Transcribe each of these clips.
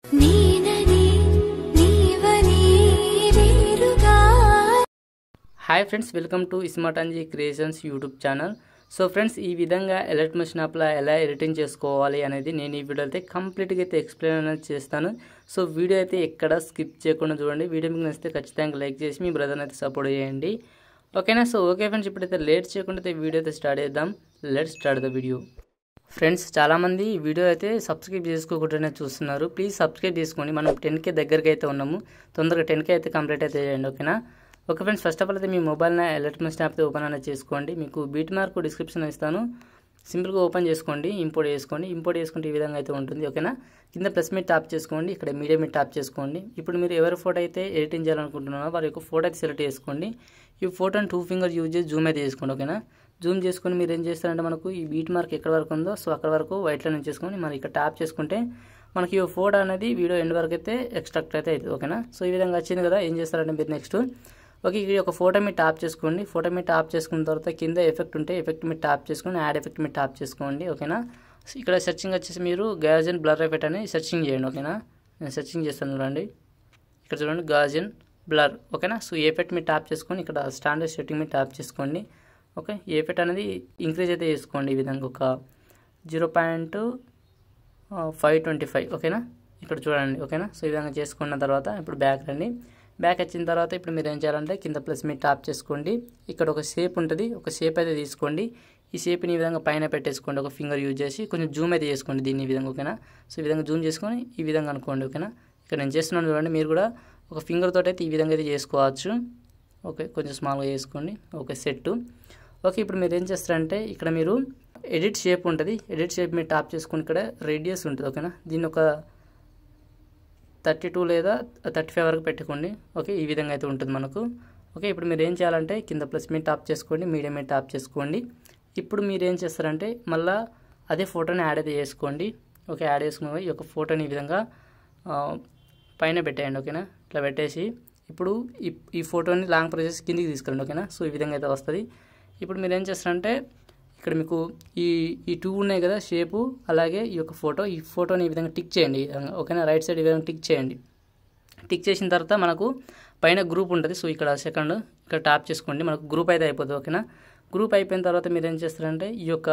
Hi friends, welcome to smart Anji creations YouTube channel. So friends, ఈ విధంగా ఎలక్ట్రిమేషన్ యాప్లో ఎలా ఎడిటింగ్ చేసుకోవాలి అనేది నేను ఈ వీడియో అయితే కంప్లీట్గా అయితే ఎక్స్ప్లెయిన్ అనేది చేస్తాను. సో వీడియో అయితే ఎక్కడ స్కిప్ చేయకుండా చూడండి. వీడియో మీకు నచ్చితే ఖచ్చితంగా లైక్ చేసి మీ బ్రదర్ని అయితే సపోర్ట్ చేయండి. ఓకేనా? సో ఓకే ఫ్రెండ్స్, ఇప్పుడైతే లేట్ చేయకుండా అయితే వీడియో అయితే స్టార్ట్ చేద్దాం. Let's start the video. Friends, చాలామంది వీడియో అయితే సబ్స్క్రైబ్ చేసుకోకుండానే చూస్తున్నారు. ప్లీజ్ సబ్స్క్రైబ్ చేసుకోండి. మనం 10K దగ్గరికి అయితే ఉన్నాము. తొందరగా 10K అయితే కంప్లీట్ అయితే చేయండి. ఓకేనా? Okay friends, first of all అయితే మీ మొబైల్ని ఎలక్ట్రిమేషన్ యాప్ ఓపెన్ అనేది చేసుకోండి. మీకు బీట్ మార్క్ డిస్క్రిప్షన్ ఇస్తాను. సింపుల్గా ఓపెన్ చేసుకోండి, ఇంపోర్ట్ చేసుకోండి. ఇంపోర్ట్ చేసుకుంటే ఈ విధంగా అయితే ఉంటుంది. ఓకేనా? కింద ప్లస్ మీద ట్యాప్ చేసుకోండి, ఇక్కడ మీడియా మీద ట్యాప్ చేసుకోండి. ఇప్పుడు మీరు ఎవరి ఫోటో అయితే ఎడిటింగ్ చేయాలనుకుంటున్నారో వారి యొక్క ఫోటో అయితే సెలెక్ట్ చేసుకోండి. ఈ ఫోటోని 2 ఫింగర్స్ యూజ్ చేసి జూమ్ అయితే చేసుకోండి. ఓకేనా? జూమ్ చేసుకొని మీరు ఏం చేస్తారంటే మనకు ఈ బీట్ మార్క్ ఎక్కడ వరకు ఉందో సో అక్కడ వరకు వైట్ లైన్ చేసుకొని మనం ఇక్కడ ట్యాప్ చేసుకుంటే మనకి ఈ ఫోటో అనేది వీడియో ఎండ్ వరకు అయితే ఎక్స్ట్రాక్ట్ అయితే అవుతుంది. ఓకేనా? సో ఈ విధంగా వచ్చింది కదా. ఏం చేస్తారంటే మీరు నెక్స్ట్ ఓకే ఈ ఒక ఫోటో మీద ట్యాప్ చేసుకోండి. ఫోటో మీద ట్యాప్ చేసుకున్న తర్వాత కింద ఎఫెక్ట్ ఉంటే ఎఫెక్ట్ మీద ట్యాప్ చేసుకొని యాడ్ ఎఫెక్ట్ మీద ట్యాప్ చేసుకోండి. ఓకేనా? ఇక్కడ సెర్చింగ్ వచ్చేసి మీరు గాజియన్ బ్లర్ ఎఫెక్ట్ అని సెర్చింగ్ చేయండి. ఓకేనా? నేను సెర్చింగ్ చేస్తాను చూడండి. ఇక్కడ చూడండి గాజియన్ బ్లర్. ఓకేనా? సో ఈ ఎఫెక్ట్ మీద ట్యాప్ చేసుకొని ఇక్కడ స్టాండర్డ్ సెట్టింగ్ మీద ట్యాప్ చేసుకోండి. ఓకే, ఈ ఎఫెక్ట్ అనేది ఇంక్రీజ్ అయితే చేసుకోండి. ఈ విధంగా ఒక 0.525. ఓకేనా? ఇక్కడ చూడండి. ఓకేనా? సో ఈ విధంగా చేసుకున్న తర్వాత ఇప్పుడు బ్యాక్ రండి. బ్యాక్ వచ్చిన తర్వాత ఇప్పుడు మీరు ఏం చేయాలంటే కింద ప్లస్ మీద ట్యాప్ చేసుకోండి. ఇక్కడ ఒక షేప్ ఉంటుంది, ఒక షేప్ అయితే తీసుకోండి. ఈ షేప్ని ఈ విధంగా పైన పెట్టేసుకోండి. ఒక ఫింగర్ యూజ్ చేసి కొంచెం జూమ్ అయితే చేసుకోండి దీన్ని ఈ విధంగా. ఓకేనా? సో ఈ విధంగా జూమ్ చేసుకొని ఈ విధంగా అనుకోండి. ఓకేనా? ఇక్కడ నేను చేస్తున్నాను చూడండి. మీరు కూడా ఒక ఫింగర్ తోటి అయితే ఈ విధంగా అయితే చేసుకోవచ్చు. ఓకే, కొంచెం స్మాల్గా చేసుకోండి. Okay, set. ఓకే, ఇప్పుడు మీరు ఏం చేస్తారంటే ఇక్కడ మీరు ఎడిట్ షేప్ ఉంటుంది. ఎడిట్ షేప్ మీద ట్యాప్ చేసుకుని ఇక్కడ రేడియస్ ఉంటుంది. ఓకేనా? దీన్ని ఒక 32 లేదా 35 వరకు పెట్టుకోండి. ఓకే, ఈ విధంగా అయితే ఉంటుంది మనకు. ఓకే, ఇప్పుడు మీరు ఏం చేయాలంటే కింద ప్లస్ మీద ట్యాప్ చేసుకోండి, మీడియం మీద ట్యాప్ చేసుకోండి. ఇప్పుడు మీరు ఏం చేస్తారంటే మళ్ళీ అదే ఫోటోని యాడ్ అయితే చేసుకోండి. ఓకే, యాడ్ చేసుకుని ఈ యొక్క ఫోటోని ఈ విధంగా పైన పెట్టేయండి. ఓకేనా? ఇట్లా పెట్టేసి ఇప్పుడు ఈ ఫోటోని లాంగ్ ప్రెస్ కిందికి తీసుకెళ్ళండి. ఓకేనా? సో ఈ విధంగా అయితే వస్తుంది. ఇప్పుడు మీరు ఏం చేస్తారంటే ఇక్కడ మీకు ఈ 2 ఉన్నాయి కదా షేపు, అలాగే ఈ యొక్క ఈ ఫోటోని ఈ విధంగా టిక్ చేయండి. ఓకేనా? రైట్ సైడ్ ఈ విధంగా టిక్ చేయండి. టిక్ చేసిన తర్వాత మనకు పైన గ్రూప్ ఉంటుంది. సో ఇక్కడ సెకండ్ ఇక్కడ ట్యాప్ చేసుకోండి. మనకు గ్రూప్ అయితే అయిపోతుంది. ఓకేనా? గ్రూప్ అయిపోయిన తర్వాత మీరు ఏం చేస్తారంటే ఈ యొక్క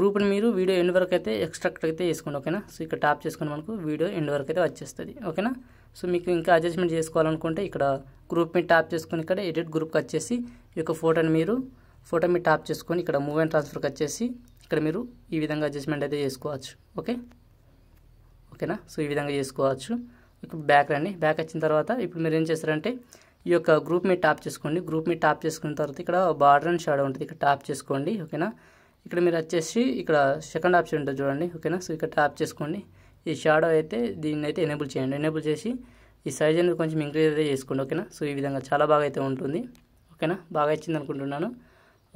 గ్రూప్ని మీరు వీడియో ఎండ్ వరకు అయితే ఎక్స్ట్రాక్ట్ అయితే చేసుకోండి. ఓకేనా? సో ఇక్కడ ట్యాప్ చేసుకొని మనకు వీడియో ఎండ్ వరకు అయితే వచ్చేస్తుంది. ఓకేనా? సో మీకు ఇంకా అడ్జస్ట్మెంట్ చేసుకోవాలనుకుంటే ఇక్కడ గ్రూప్ మీద ట్యాప్ చేసుకొని ఇక్కడ ఎడిట్ గ్రూప్కి వచ్చేసి ఈ యొక్క ఫోటోని మీరు ఫోటో మీద ట్యాప్ చేసుకొని ఇక్కడ మూవ్ అండ్ ట్రాన్స్ఫర్కి వచ్చేసి ఇక్కడ మీరు ఈ విధంగా అడ్జస్ట్మెంట్ అయితే చేసుకోవచ్చు. ఓకేనా? సో ఈ విధంగా చేసుకోవచ్చు. ఇప్పుడు బ్యాక్ రండి. బ్యాక్ వచ్చిన తర్వాత ఇప్పుడు మీరు ఏం చేస్తారంటే ఈ యొక్క గ్రూప్ మీద ట్యాప్ చేసుకోండి. గ్రూప్ మీద ట్యాప్ చేసుకున్న తర్వాత ఇక్కడ బార్డర్ అండ్ షాడో ఉంటుంది, ఇక్కడ ట్యాప్ చేసుకోండి. ఓకేనా? ఇక్కడ మీరు వచ్చేసి ఇక్కడ సెకండ్ ఆప్షన్ ఉంటుంది చూడండి. ఓకేనా? సో ఇక్కడ ట్యాప్ చేసుకోండి. ఈ షాడో అయితే దీన్ని అయితే ఎనేబుల్ చేయండి. ఎనేబుల్ చేసి ఈ సైజ్ అనేది కొంచెం ఇంక్రీజ్ అయితే చేసుకోండి. ఓకేనా? సో ఈ విధంగా చాలా బాగా అయితే ఉంటుంది. ఓకేనా? బాగా ఇచ్చింది అనుకుంటున్నాను.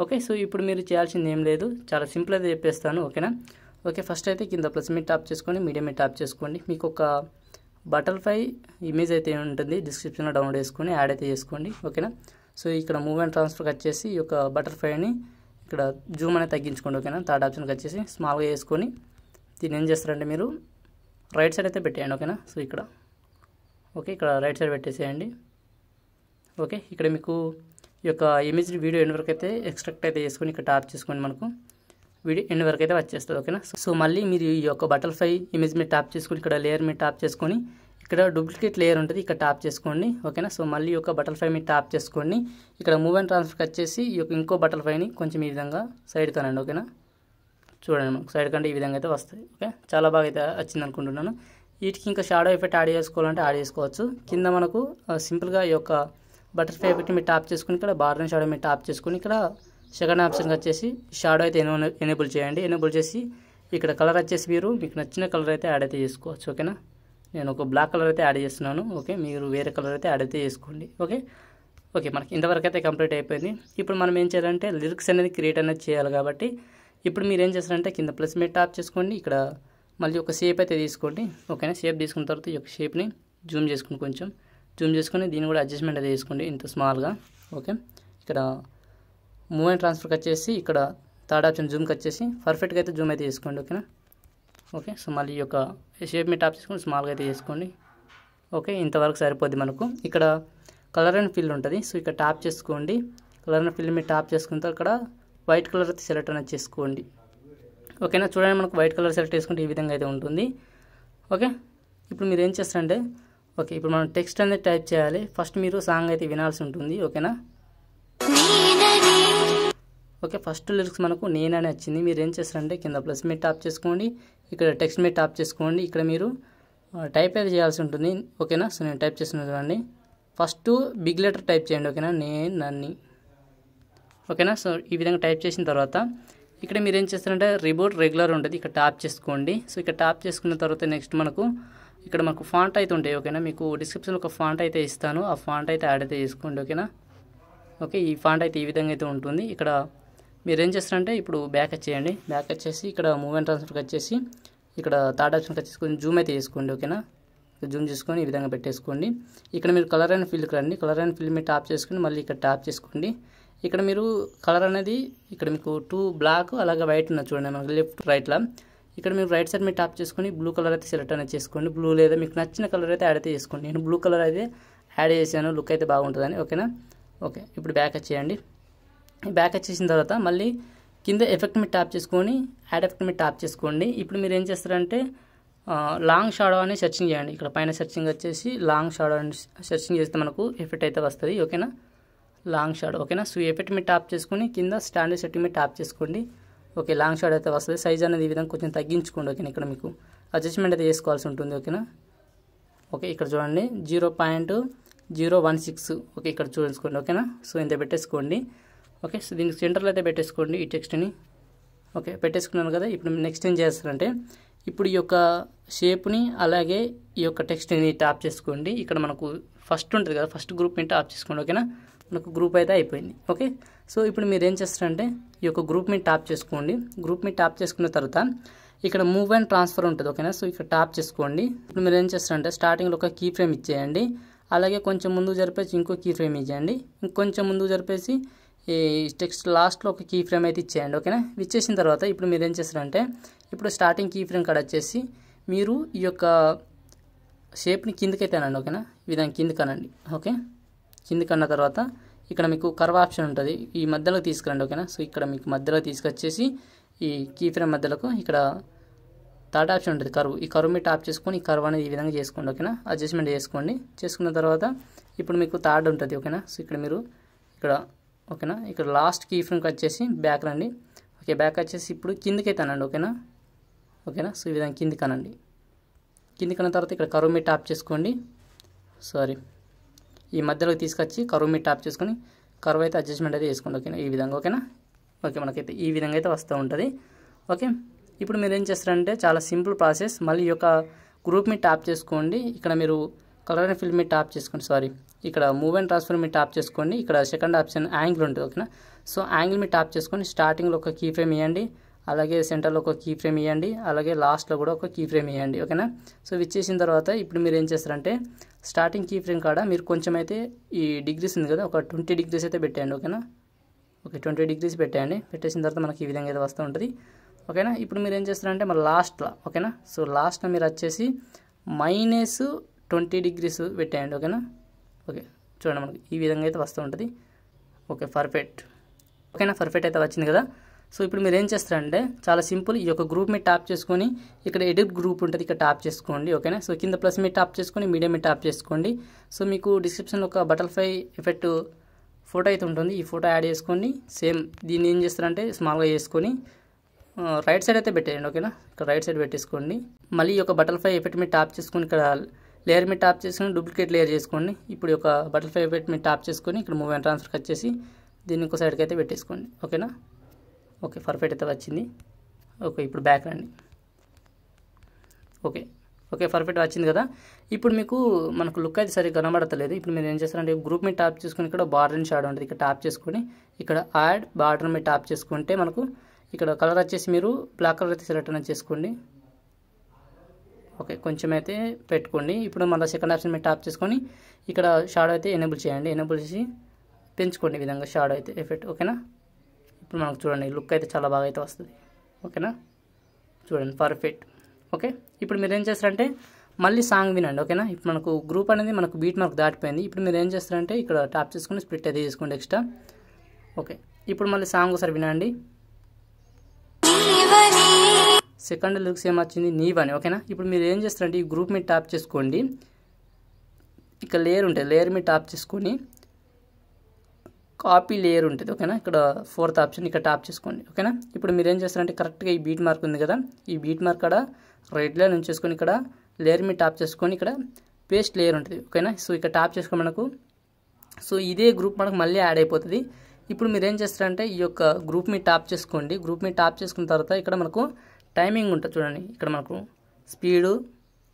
ఓకే, సో ఇప్పుడు మీరు చేయాల్సింది ఏం లేదు, చాలా సింపుల్ అయితే చెప్పేస్తాను. ఓకేనా? ఓకే, ఫస్ట్ అయితే కింద ప్లస్ మీద ట్యాప్ చేసుకోండి, మీడియం మీద ట్యాప్ చేసుకోండి. మీకు ఒక బటర్ఫ్లై ఇమేజ్ అయితే ఉంటుంది, డిస్క్రిప్షన్లో డౌన్లోడ్ చేసుకొని యాడ్ అయితే చేసుకోండి. ఓకేనా? సో ఇక్కడ మూవ్ అండ్ ట్రాన్స్ఫర్కి వచ్చేసి ఈ యొక్క బటర్ఫ్లైని ఇక్కడ జూమ్ అనేది తగ్గించుకోండి. ఓకేనా? థర్డ్ ఆప్షన్కి వచ్చేసి స్మాల్గా చేసుకొని దీన్ని ఏం చేస్తారంటే మీరు రైట్ సైడ్ అయితే పెట్టేయండి. ఓకేనా? సో ఇక్కడ ఇక్కడ రైట్ సైడ్ పెట్టేసేయండి. ఓకే, ఇక్కడ మీకు ఈ యొక్క ఇమేజ్ వీడియో ఎండ్ వరకు అయితే ఎక్స్ట్రాక్ట్ అయితే చేసుకొని ఇక్కడ ట్యాప్ చేసుకోండి. మనకు వీడియో ఎండ్ వరకు అయితే వచ్చేస్తుంది. ఓకేనా? సో మళ్ళీ మీరు ఈ యొక్క బటర్ఫ్లై ఇమేజ్ మీద ట్యాప్ చేసుకొని ఇక్కడ లేయర్ మీద ట్యాప్ చేసుకొని ఇక్కడ డూప్లికేట్ లేయర్ ఉంటుంది, ఇక్కడ ట్యాప్ చేసుకోండి. ఓకేనా? సో మళ్ళీ ఈ యొక్క బటర్ఫ్లై మీద ట్యాప్ చేసుకోండి. ఇక్కడ మూవ్ అండ్ ట్రాన్స్ఫర్కి వచ్చేసి ఈ యొక్క ఇంకో బటర్ఫ్లైని కొంచెం ఈ విధంగా సైడ్ తోనండి. ఓకేనా? చూడండి, మనకు సైడ్ కంటే ఈ విధంగా అయితే వస్తుంది. ఓకే, చాలా బాగా అయితే వచ్చింది అనుకుంటున్నాను. వీటికి ఇంకా షాడో ఎఫెక్ట్ యాడ్ చేసుకోవాలంటే యాడ్ చేసుకోవచ్చు. కింద మనకు సింపుల్గా ఈ యొక్క బటర్ఫ్లై ఎఫెక్ట్ మీద ట్యాప్ చేసుకుని ఇక్కడ బార్డర్ అండ్ షాడో మీద ట్యాప్ చేసుకుని ఇక్కడ సెకండ్ ఆప్షన్కి వచ్చేసి షాడో అయితే ఎనేబుల్ చేయండి. ఎనేబుల్ చేసి ఇక్కడ కలర్ వచ్చేసి మీరు మీకు నచ్చిన కలర్ అయితే యాడ్ అయితే చేసుకోవచ్చు. ఓకేనా? నేను ఒక బ్లాక్ కలర్ అయితే యాడ్ చేస్తున్నాను. ఓకే, మీరు వేరే కలర్ అయితే యాడ్ అయితే చేసుకోండి. ఓకే, మనకి ఇంతవరకు అయితే కంప్లీట్ అయిపోయింది. ఇప్పుడు మనం ఏం చేయాలంటే లిరిక్స్ అనేది క్రియేట్ అనేది చేయాలి కాబట్టి ఇప్పుడు మీరు ఏం చేస్తారంటే కింద ప్లస్ మీద ట్యాప్ చేసుకోండి. ఇక్కడ మళ్ళీ ఒక షేప్ అయితే తీసుకోండి. ఓకేనా? షేప్ తీసుకున్న తర్వాత ఈ యొక్క షేప్ని జూమ్ చేసుకుని కొంచెం జూమ్ చేసుకొని దీన్ని కూడా అడ్జస్ట్మెంట్ అయితే చేసుకోండి ఇంత స్మాల్గా. ఓకే, ఇక్కడ మూవ్ అండ్ ట్రాన్స్ఫర్కి వచ్చేసి ఇక్కడ థర్డ్ ఆప్షన్ జూమ్కి వచ్చేసి పర్ఫెక్ట్గా అయితే జూమ్ అయితే చేసుకోండి. ఓకేనా? ఓకే. సో మళ్ళీ ఈ యొక్క షేప్ మీద ట్యాప్ చేసుకొని స్మాల్గా అయితే చేసుకోండి. ఓకే, ఇంతవరకు సరిపోద్ది మనకు. ఇక్కడ కలర్ అండ్ ఫిల్ ఉంటుంది. సో ఇక్కడ ట్యాప్ చేసుకోండి. కలర్ అండ్ ఫిల్ మీద ట్యాప్ చేసుకున్న తర్వాత ఇక్కడ వైట్ కలర్ అయితే సెలెక్ట్ అనేది చేసుకోండి. ఓకేనా, చూడండి మనకు వైట్ కలర్ సెలెక్ట్ చేసుకుంటే ఈ విధంగా అయితే ఉంటుంది. ఓకే, ఇప్పుడు మీరు ఏం చేస్తారంటే ఓకే, ఇప్పుడు మనం టెక్స్ట్ అనేది టైప్ చేయాలి. ఫస్ట్ మీరు సాంగ్ అయితే వినాల్సి ఉంటుంది. ఓకేనా, ఓకే, ఫస్ట్ లిరిక్స్ మనకు నేనని వచ్చింది. మీరు ఏం చేస్తారంటే కింద ప్లస్ మీద ట్యాప్ చేసుకోండి, ఇక్కడ టెక్స్ట్ మీద ట్యాప్ చేసుకోండి. ఇక్కడ మీరు టైప్ అయితే చేయాల్సి ఉంటుంది. ఓకేనా, సో నేను టైప్ చేస్తున్నాను చూడండి. ఫస్ట్ బిగ్ లెటర్ టైప్ చేయండి. ఓకేనా, నన్ని. ఓకేనా, సో ఈ విధంగా టైప్ చేసిన తర్వాత ఇక్కడ మీరు ఏం చేస్తారంటే రిబూట్ రెగ్యులర్ ఉంటుంది, ఇక్కడ ట్యాప్ చేసుకోండి. సో ఇక్కడ ట్యాప్ చేసుకున్న తర్వాత నెక్స్ట్ మనకు ఇక్కడ మనకు ఫాంట్ అయితే ఉంటాయి. ఓకేనా, మీకు డిస్క్రిప్షన్లో ఒక ఫాంట్ అయితే ఇస్తాను, ఆ ఫాంట్ అయితే యాడ్ అయితే చేసుకోండి. ఓకేనా, ఓకే, ఈ ఫాంట్ అయితే ఈ విధంగా అయితే ఉంటుంది. ఇక్కడ మీరు ఏం చేస్తారంటే ఇప్పుడు బ్యాక్ వచ్చేయండి. బ్యాక్ వచ్చేసి ఇక్కడ మూవ్ అండ్ ట్రాన్స్ఫర్కి వచ్చేసి ఇక్కడ థర్డ్ ఆప్షన్కి వచ్చేసుకొని జూమ్ అయితే చేసుకోండి. ఓకేనా, జూమ్ చేసుకొని ఈ విధంగా పెట్టేసుకోండి. ఇక్కడ మీరు కలర్ అండ్ ఫిల్కి రండి. కలర్ అండ్ ఫిల్ మీద ట్యాప్ చేసుకుని మళ్ళీ ఇక్కడ ట్యాప్ చేసుకోండి. ఇక్కడ మీరు కలర్ అనేది ఇక్కడ మీకు 2 బ్లాక్ అలాగే వైట్ ఉన్నది చూడండి, మనకు లెఫ్ట్ రైట్లో. ఇక్కడ మీరు రైట్ సైడ్ మీద ట్యాప్ చేసుకొని బ్లూ కలర్ అయితే సెలెక్ట్ అనేది చేసుకోండి. బ్లూ లేదా మీకు నచ్చిన కలర్ అయితే యాడ్ అయితే చేసుకోండి. నేను బ్లూ కలర్ అయితే యాడ్ చేశాను, లుక్ అయితే బాగుంటుందని. ఓకేనా, ఓకే, ఇప్పుడు బ్యాక్ వచ్చేయండి. బ్యాక్ వచ్చేసిన తర్వాత మళ్ళీ కింద ఎఫెక్ట్ మీద ట్యాప్ చేసుకొని యాడ్ ఎఫెక్ట్ మీద ట్యాప్ చేసుకోండి. ఇప్పుడు మీరు ఏం చేస్తారంటే లాంగ్ షాడో అని సెర్చింగ్ చేయండి. ఇక్కడ పైన సెర్చింగ్ వచ్చేసి లాంగ్ షాడో అని సెర్చింగ్ చేస్తే మనకు ఎఫెక్ట్ అయితే వస్తుంది. ఓకేనా, లాంగ్ షాడో. ఓకేనా, సో ఎఫెక్ట్ మీద ట్యాప్ చేసుకొని కింద స్టాండర్డ్ సెట్టింగ్ మీద ట్యాప్ చేసుకోండి. ఓకే, లాంగ్ షాడో అయితే వస్తుంది. సైజ్ అనేది ఈ విధంగా కొంచెం తగ్గించుకోండి. ఓకేనా, ఇక్కడ మీకు అడ్జస్ట్మెంట్ అయితే చేసుకోవాల్సి ఉంటుంది. ఓకేనా, ఓకే, ఇక్కడ చూడండి 0.016. ఓకే, ఇక్కడ చూసుకోండి. ఓకేనా, సో ఇంత పెట్టేసుకోండి. ఓకే, సో దీనికి సెంటర్లో అయితే పెట్టేసుకోండి ఈ టెక్స్ట్ని. ఓకే, పెట్టేసుకున్నాను కదా. ఇప్పుడు నెక్స్ట్ ఏం చేస్తారంటే ఇప్పుడు ఈ యొక్క షేప్ని అలాగే ఈ యొక్క టెక్స్ట్ని ట్యాప్ చేసుకోండి. ఇక్కడ మనకు ఫస్ట్ ఉంటుంది కదా, ఫస్ట్ గ్రూప్ మీద ట్యాప్ చేసుకోండి. ఓకేనా, మనకు గ్రూప్ అయితే అయిపోయింది. ఓకే, సో ఇప్పుడు మీరు ఏం చేస్తారంటే ఈ యొక్క గ్రూప్ మీద ట్యాప్ చేసుకోండి. గ్రూప్ మీద ట్యాప్ చేసుకున్న తర్వాత ఇక్కడ మూవ్ అండ్ ట్రాన్స్ఫర్ ఉంటుంది. ఓకేనా, సో ఇక్కడ ట్యాప్ చేసుకోండి. ఇప్పుడు మీరు ఏం చేస్తారంటే స్టార్టింగ్లో ఒక కీ ఫ్రేమ్ ఇచ్చేయండి. అలాగే కొంచెం ముందుకు జరిపేసి ఇంకో కీ ఫ్రేమ్ ఇచ్చేయండి. ఇంకొంచెం ముందుకు జరిపేసి ఈ టెక్స్ట్ లాస్ట్లో ఒక కీ ఫ్రేమ్ అయితే ఇచ్చేయండి. ఓకేనా, ఇచ్చేసిన తర్వాత ఇప్పుడు మీరు ఏం చేస్తారంటే ఇప్పుడు స్టార్టింగ్ కీ ఫ్రేమ్ కాడ వచ్చేసి మీరు ఈ యొక్క షేప్ని కిందకైతే అనండి. ఓకేనా, ఈ విధంగా కిందకి అనండి. ఓకే, కిందకి అన్న తర్వాత ఇక్కడ మీకు కర్వ్ ఆప్షన్ ఉంటుంది, ఈ మధ్యలో తీసుకురండి. ఓకేనా, సో ఇక్కడ మీకు మధ్యలో తీసుకొచ్చేసి ఈ కీ ఫ్రేమ్ మధ్యలోకి ఇక్కడ థర్డ్ ఆప్షన్ ఉంటుంది కర్వ్, ఈ కర్వ్ మీద ట్యాప్ చేసుకొని ఈ కర్వ్ అనేది ఈ విధంగా చేసుకోండి. ఓకేనా, అడ్జస్ట్మెంట్ చేసుకోండి. చేసుకున్న తర్వాత ఇప్పుడు మీకు థర్డ్ ఉంటుంది. ఓకేనా, సో ఇక్కడ మీరు ఇక్కడ ఓకేనా ఇక్కడ లాస్ట్ కీ ఫ్రేమ్కి వచ్చేసి బ్యాక్ రండి. ఓకే, బ్యాక్ వచ్చేసి ఇప్పుడు కిందకైతే అనండి. ఓకేనా, ఓకేనా, సో ఈ విధంగా కిందికి అనండి. కిందికి అన్న తర్వాత ఇక్కడ కర్వ్ మీద ట్యాప్ చేసుకోండి. ఈ మధ్యలోకి తీసుకొచ్చి కర్వ్ మీద ట్యాప్ చేసుకొని కర్వ్ అయితే అడ్జస్ట్మెంట్ అయితే చేసుకోండి. ఓకేనా, ఈ విధంగా. ఓకేనా, ఓకే, మనకైతే ఈ విధంగా అయితే వస్తూ ఉంటుంది. ఓకే, ఇప్పుడు మీరు ఏం చేస్తారంటే చాలా సింపుల్ ప్రాసెస్. మళ్ళీ ఈ యొక్క గ్రూప్ మీద ట్యాప్ చేసుకోండి. ఇక్కడ మీరు కలర్ అండ్ ఫిల్ మీద ట్యాప్ చేసుకోండి. ఇక్కడ మూవ్ అండ్ ట్రాన్స్ఫర్ మీద ట్యాప్ చేసుకోండి. ఇక్కడ సెకండ్ ఆప్షన్ యాంగిల్ ఉంటుంది. ఓకేనా, సో యాంగిల్ మీద ట్యాప్ చేసుకొని స్టార్టింగ్లో ఒక కీ ఫ్రేమ్ ఇవ్వండి, అలాగే సెంటర్లో ఒక కీ ఫ్రేమ్ ఇవ్వండి, అలాగే లాస్ట్లో కూడా ఒక కీ ఫ్రేమ్ ఇవ్వండి. ఓకేనా, సో ఇచ్చేసిన తర్వాత ఇప్పుడు మీరు ఏం చేస్తారంటే స్టార్టింగ్ కీ ఫ్రేమ్ కాడ మీరు కొంచెం అయితే ఈ డిగ్రీస్ ఉంది కదా, ఒక 20 డిగ్రీస్ అయితే పెట్టండి. ఓకేనా, ఓకే, 20 డిగ్రీస్ పెట్టండి. పెట్టేసిన తర్వాత మనకి ఈ విధంగా అయితే వస్తూ ఉంటుంది. ఓకేనా, ఇప్పుడు మీరు ఏం చేస్తారంటే మరి లాస్ట్లో ఓకేనా, సో లాస్ట్లో మీరు వచ్చేసి -20 డిగ్రీస్ పెట్టేయండి. ఓకేనా, ఓకే, చూడండి మనకి ఈ విధంగా అయితే వస్తూ ఉంటుంది. Okay, perfect. ఓకేనా, పర్ఫెక్ట్ అయితే వచ్చింది కదా. సో ఇప్పుడు మీరు ఏం చేస్తారంటే చాలా సింపుల్, ఈ యొక్క గ్రూప్ మీద ట్యాప్ చేసుకొని ఇక్కడ ఎడిట్ గ్రూప్ ఉంటుంది, ఇక్కడ ట్యాప్ చేసుకోండి. ఓకేనా, సో కింద ప్లస్ మీద ట్యాప్ చేసుకొని మీడియం మీద ట్యాప్ చేసుకోండి. సో మీకు డిస్క్రిప్షన్లో ఒక బటర్ఫ్లై ఎఫెక్ట్ ఫోటో అయితే ఉంటుంది, ఈ ఫోటో యాడ్ చేసుకోండి. సేమ్ దీన్ని ఏం చేస్తారంటే స్మాల్గా చేసుకొని రైట్ సైడ్ అయితే పెట్టేయండి. ఓకేనా, ఇక్కడ రైట్ సైడ్ పెట్టేసుకోండి. మళ్ళీ ఈ యొక్క బటర్ఫ్లై ఎఫెక్ట్ మీద ట్యాప్ చేసుకొని ఇక్కడ లేయర్ మీద ట్యాప్ చేసుకొని డూప్లికేట్ లేయర్ చేసుకోండి. ఇప్పుడు ఒక బటర్ఫ్లై ఎఫెక్ట్ మీద ట్యాప్ చేసుకొని ఇక్కడ మూవ్ అండ్ ట్రాన్స్ఫర్కి వచ్చేసి దీన్ని ఇంకో సైడ్కి అయితే పెట్టేసుకోండి. ఓకేనా, ఓకే, పర్ఫెక్ట్ అయితే వచ్చింది. ఓకే, ఇప్పుడు బ్యాక్ రండి. ఓకే, ఓకే, పర్ఫెక్ట్ వచ్చింది కదా. ఇప్పుడు మీకు మనకు లుక్ అయితే సరిగ్గా కనబడతలేదు. ఇప్పుడు మీరు ఏం చేస్తారంటే గ్రూప్ మీద ట్యాప్ చేసుకొని ఇక్కడ బార్డర్ అండ్ షాడో ఉంటుంది, ఇక్కడ ట్యాప్ చేసుకొని ఇక్కడ యాడ్ బార్డర్ మీద ట్యాప్ చేసుకుంటే మనకు ఇక్కడ కలర్ వచ్చేసి మీరు బ్లాక్ కలర్ అయితే సెలెక్ట్ అనేది చేసుకోండి. ఓకే, కొంచెం అయితే పెట్టుకోండి. ఇప్పుడు మళ్ళీ సెకండ్ ఆప్షన్ మీద ట్యాప్ చేసుకొని ఇక్కడ షాడో అయితే ఎనేబుల్ చేయండి. ఎనేబుల్ చేసి పెంచుకోండి ఈ విధంగా షాడో అయితే ఎఫెక్ట్. ఓకేనా, ఇప్పుడు మనకు చూడండి లుక్ అయితే చాలా బాగా అయితే వస్తుంది. ఓకేనా, చూడండి పర్ఫెక్ట్. ఓకే, ఇప్పుడు మీరు ఏం చేస్తారంటే మళ్ళీ సాంగ్ వినండి. ఓకేనా, ఇప్పుడు మనకు గ్రూప్ అనేది మనకు బీట్ మార్క్ దాటిపోయింది. ఇప్పుడు మీరు ఏం చేస్తారంటే ఇక్కడ ట్యాప్ చేసుకుని స్ప్లిట్ అయితే చేసుకోండి ఎక్స్ట్రా. ఓకే, ఇప్పుడు మళ్ళీ సాంగ్ ఒకసారి వినండి. సెకండ్ లిరిక్స్ ఏమొచ్చింది, నీవని. ఓకేనా, ఇప్పుడు మీరు ఏం చేస్తారంటే ఈ గ్రూప్ మీద ట్యాప్ చేసుకోండి. ఇక్కడ లేయర్ ఉంటుంది, లేయర్ మీద ట్యాప్ చేసుకొని కాపీ లేయర్ ఉంటుంది. ఓకేనా, ఇక్కడ 4th ఆప్షన్ ఇక్కడ ట్యాప్ చేసుకోండి. ఓకేనా, ఇప్పుడు మీరు ఏం చేస్తారంటే కరెక్ట్గా ఈ బీట్ మార్క్ ఉంది కదా, ఈ బీట్ మార్క్ అక్కడ రైట్ లైన్ ఉంచేసుకొని ఇక్కడ లేయర్ మీద ట్యాప్ చేసుకొని ఇక్కడ పేస్ట్ లేయర్ ఉంటుంది. ఓకేనా, సో ఇక్కడ ట్యాప్ చేసుకొని మనకు సో ఇదే గ్రూప్ మనకు మళ్ళీ యాడ్ అయిపోతుంది. ఇప్పుడు మీరు ఏం చేస్తారంటే ఈ యొక్క గ్రూప్ మీద ట్యాప్ చేసుకోండి. గ్రూప్ మీద ట్యాప్ చేసుకున్న తర్వాత ఇక్కడ మనకు టైమింగ్ ఉంటుంది చూడండి, ఇక్కడ మనకు స్పీడు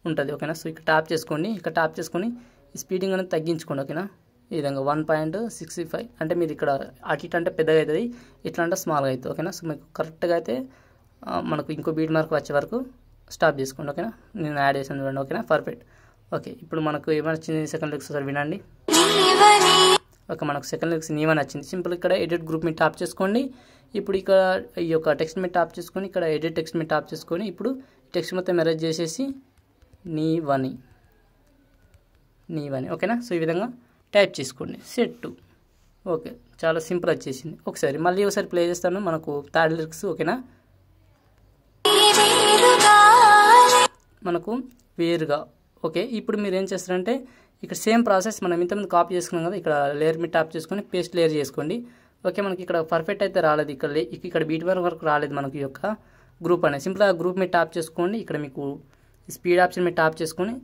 ఉంటుంది. ఓకేనా, సో ఇక్కడ ట్యాప్ చేసుకోండి. ఇక్కడ ట్యాప్ చేసుకొని ఈ స్పీడింగ్ అనేది తగ్గించుకోండి. ఓకేనా, ఈ విధంగా 1.65 అంటే మీరు ఇక్కడ అటు ఇటు అంటే పెద్దగా అవుతుంది, ఇట్లా అంటే స్మాల్గా అవుతుంది. ఓకేనా, సో మీకు కరెక్ట్గా అయితే మనకు ఇంకో బీట్ మార్క్ వచ్చే వరకు స్టాప్ చేసుకోండి. ఓకేనా, నేను యాడ్ చేసాను చూడండి. ఓకేనా, పర్ఫెక్ట్. ఓకే, ఇప్పుడు మనకు ఏమొచ్చింది సెకండ్ లిరిక్స్ ఒకసారి వినండి. ఓకే, మనకు సెకండ్ లిరిక్స్ నీవని వచ్చింది. సింపుల్ ఇక్కడ ఎడిట్ గ్రూప్ మీద ట్యాప్ చేసుకోండి. ఇప్పుడు ఇక్కడ ఈ యొక్క టెక్స్ట్ మీద ట్యాప్ చేసుకొని ఇక్కడ ఎడిట్ టెక్స్ట్ మీద ట్యాప్ చేసుకొని ఇప్పుడు టెక్స్ట్ మొత్తం ఎరేజ్ చేసేసి నీవని. ఓకేనా, సో ఈ విధంగా టైప్ చేసుకోండి. సెట్. ఓకే, చాలా సింపుల్ వచ్చేసింది. ఒకసారి ప్లే చేస్తాను. మనకు థర్డ్ లిరిక్స్. ఓకేనా, మనకు వేరుగా. ఓకే, ఇప్పుడు మీరు ఏం చేస్తారంటే ఇక్కడ సేమ్ ప్రాసెస్ మనం ఇంతకుముందు కాపీ చేసుకున్నాం కదా, ఇక్కడ లేయర్ మీద ట్యాప్ చేసుకొని పేస్ట్ లేయర్ చేసుకోండి. ఓకే, మనకి ఇక్కడ పర్ఫెక్ట్ అయితే రాలేదు, ఇక్కడ బీట్ వరకు రాలేదు మనకి ఈ యొక్క గ్రూప్ అనేది. సింపుల్గా గ్రూప్ మీద ట్యాప్ చేసుకోండి. ఇక్కడ మీకు స్పీడ్ ఆప్షన్ మీద ట్యాప్ చేసుకొని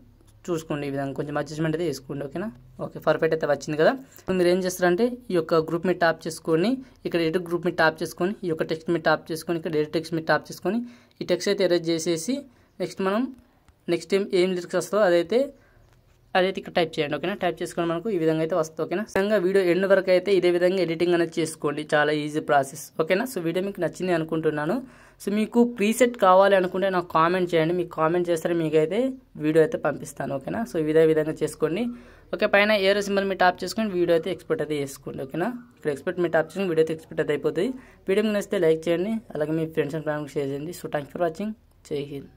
చూసుకోండి, ఈ విధంగా కొంచెం అడ్జస్ట్మెంట్ అయితే వేసుకోండి. ఓకేనా, ఓకే, పర్ఫెక్ట్ అయితే వచ్చింది కదా. ఇప్పుడు మీరు ఏం చేస్తారంటే ఈ యొక్క గ్రూప్ మీద ట్యాప్ చేసుకొని ఇక్కడ ఎడిట్ గ్రూప్ మీద ట్యాప్ చేసుకొని ఈ యొక్క టెక్స్ట్ మీద ట్యాప్ చేసుకొని ఇక్కడ ఎడిట్ టెక్స్ట్ మీద ట్యాప్ చేసుకొని ఈ టెక్స్ట్ అయితే ఎరేజ్ చేసేసి నెక్స్ట్ ఏం లిరిక్స్ వస్తుందో అదైతే ఇక్కడ టైప్ చేయండి. ఓకేనా, టైప్ చేసుకొని మనకు ఈ విధంగా అయితే వస్తుంది. ఓకేనా, విధంగా వీడియో ఎండ్ వరకు అయితే ఇదే విధంగా ఎడిటింగ్ అనేది చేసుకోండి, చాలా ఈజీ ప్రాసెస్. ఓకేనా, సో వీడియో మీకు నచ్చింది అనుకుంటున్నాను. సో మీకు ప్రీసెట్ కావాలి అనుకుంటే నాకు కామెంట్ చేయండి, మీకు కామెంట్ చేస్తే మీకైతే వీడియో అయితే పంపిస్తాను. ఓకేనా, సో ఇదే విధంగా చేసుకోండి. ఓకే, పైన ఏరో సింబల్ మీద ట్యాప్ చేసుకొని వీడియో అయితే ఎక్స్పోర్ట్ అయితే చేసుకోండి. ఓకేనా, ఇక్కడ ఎక్స్పోర్ట్ మీద ట్యాప్ చేసుకొని వీడియో అయితే ఎక్స్పోర్ట్ అయితే అయిపోతుంది. వీడియో మీకు నచ్చితే లైక్ చేయండి, అలాగే మీ ఫ్రెండ్స్ అండ్ ఫ్యామిలీకి షేర్ చేయండి. So thank for watching. జై హింద్.